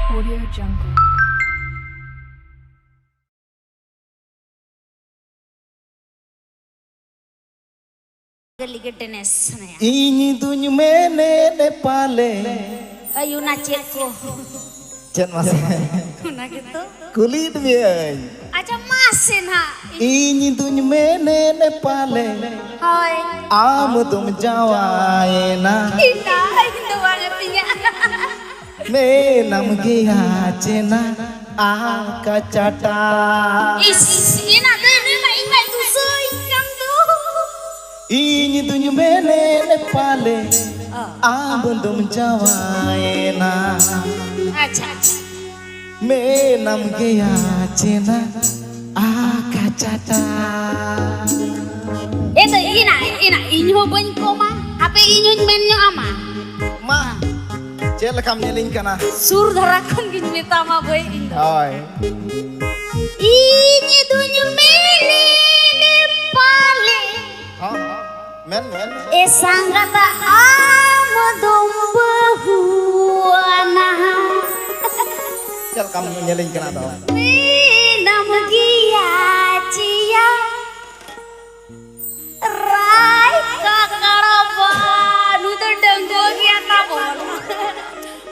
Audio Jungle. Ini dunia mene Nepale. Ayo nacetku. Cen mas. Nah gitu. Kulit biar. Aja masin ha. Ini dunia mene Nepale. Hai. Amu tum Jawa ena. Indah itu bangetnya. Me nam kia cena akacata. Is, ina tuh ini mah ingat tuh seikam tuh. Ini dunia mene Nepale. Amu tum Jawa ena. Aja. Me nam kia cena akacata. Itu ina inyo ban ko mah. Apa inyo menyo ama? Ma, cel kam nyeling kana. Sur darakan gin mita mah boy indo. Oi. Ini dunia mene Nepale. Men. Sanggata amadum bahuana. Cel kam nyeling kana to. Minam gia cia. Rai kakaraban itu denggo kia tabon.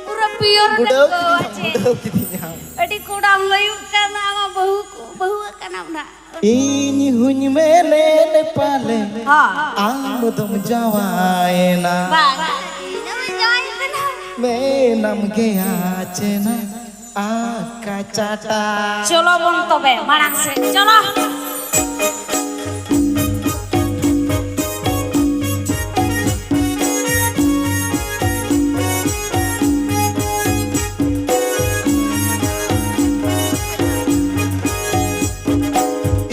Pura pior denggo aja. Budok kitinya. Adi kurang layu kana ama bahu kana na. Ini hunyi mene Nepale. Ha. Amu tum Jawa ena. Bang. Nama joy kana. Me nam kia cena akacata. Cholo bon tobe marang se. Cholo.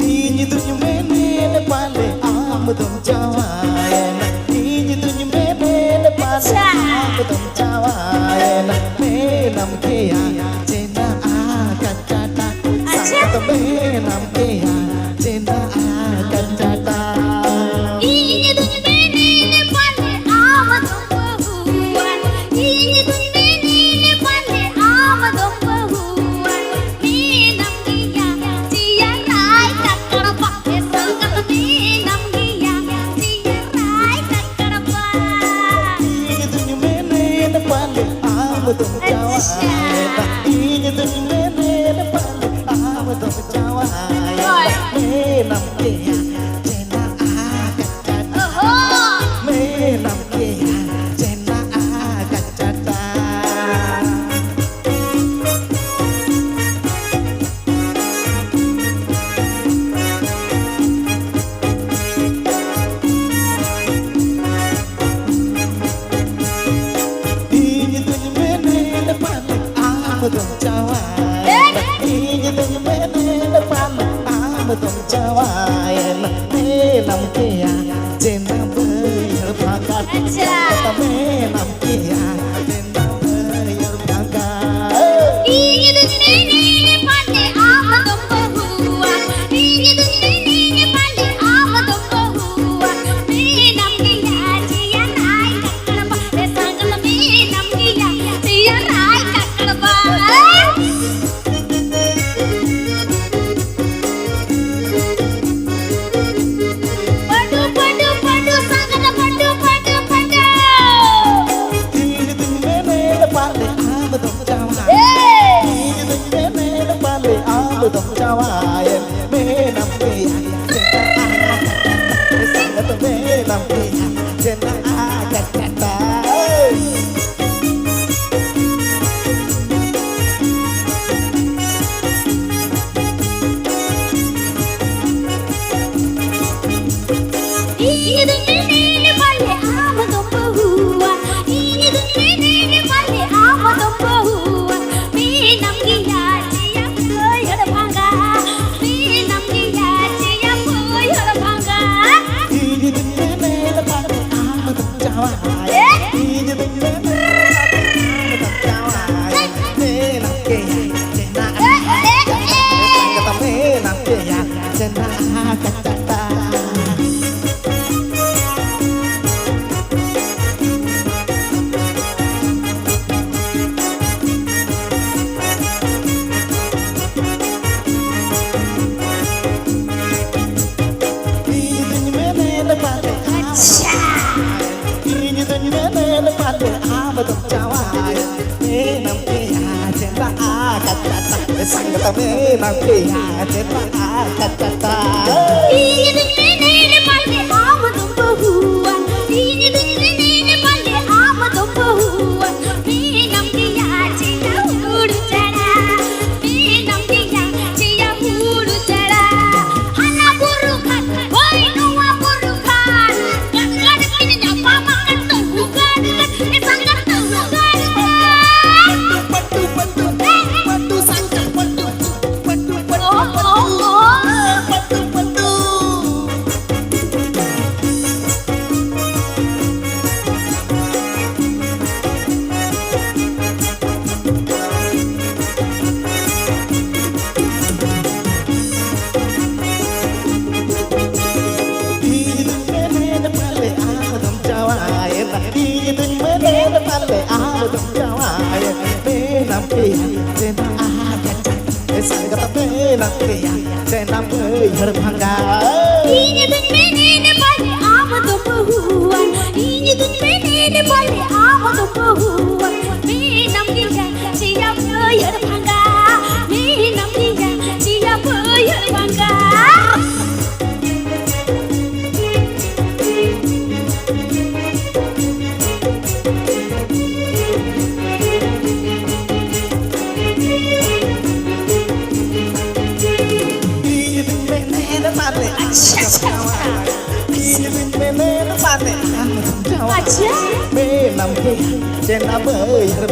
Ini dunia mene Nepale. Amu tum Jawa ena. Ini dunia mene Nepale. Amu tum Jawa ena. Me nam kia cena akacata. Sangat me nam kia cena akacata. Ini dunia mene Nepale amadum bahuan. Ini dunia mene Nepale amadum bahuan. Minam gia cia rai kakarapa. Sangat minam gia cia rai kakarapa. Ini dunia mene Nepale. Amu tum Jawa ena. Ini dunia mene Nepale. Amu tum Jawa ena. Me nam kia cena akacata. Oh, Me nam kia cena akacata. Ini dunia mene Nepale. Amu tum Jawa ena. Ini dunia mene Nepale. Amu tum Jawa ena. Me nam kia cena berbakat. aja. Me nam kia cena berbakat. Ini dunia mene Nepale amadum bahuan. Ini dunia mene Nepale amadum bahuan. Minam gia cia rai kakarapa. Sangat minam gia cia rai kakarapa. Padu sangat padu. Ini dunia mene Nepale. Amu tum Jawa. Eh. Ini dunia mene Nepale. Amu tum Jawa ena. Me nam kia cena akacata. Sangat me nam kia cena akacata. Ini dunia mene Nepale amadum bahuan. Ini dunia mene Nepale amadum bahuan. Minam gia cia rai ada bangga. kacata sangat menang dia cina kacata ini dunne palle amadum bahuwan ini dunne palle amadum bahuwan me namge yachiya hudu chara me namge yachiya hudu chara hana buru khan hoy nuwa buru khan gad kine nyapa makan tu bukan e sangat tu bukan patu patu patu sangat patu patu patu oh patu patu ini dunne palle amadum bahuwan ini dunne palle amadum bahuwan me namge yachiya bayar bhanga me namge yachiya bayar bhanga अच्छा Cina bayar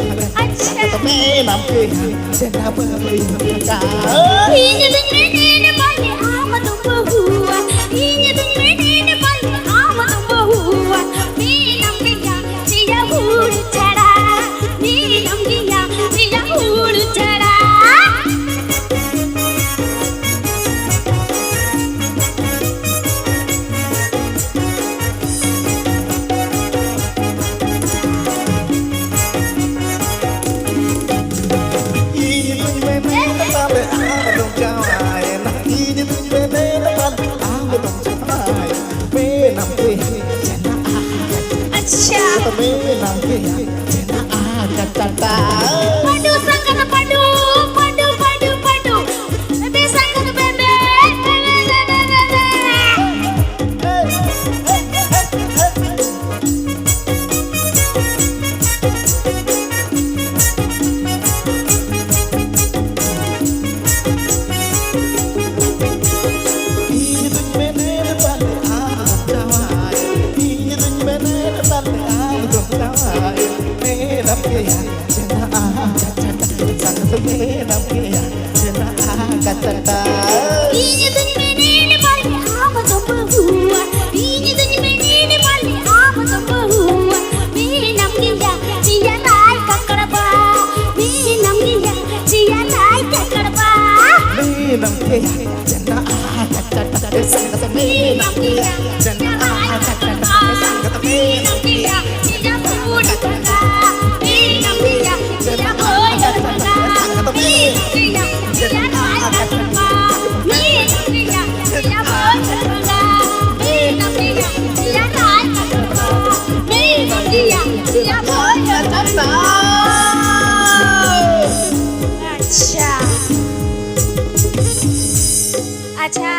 अच्छा me namke cina bayar ini dunne palle amadum bahuwan ini dunne palle amadum bahuwan me namge yachiya hudu chara me namge yachiya hudu chara अच्छा padu sangkar padu padu padu padu bebe sangkar bebe ini dunne palle amadum bahuwan ini dunne palle amadum bahuwan me namge yachiya nai kakadba me namge yachiya nai kakadba me namge yachiya nai kakadba me namge yachiya hudu chara me namge yachiya bayar bhanga me namge yachiya nai kakadba me namge yachiya bayar bhanga me namge yachiya nai kakadba me namge yachiya bayar bhanga अच्छा अच्छा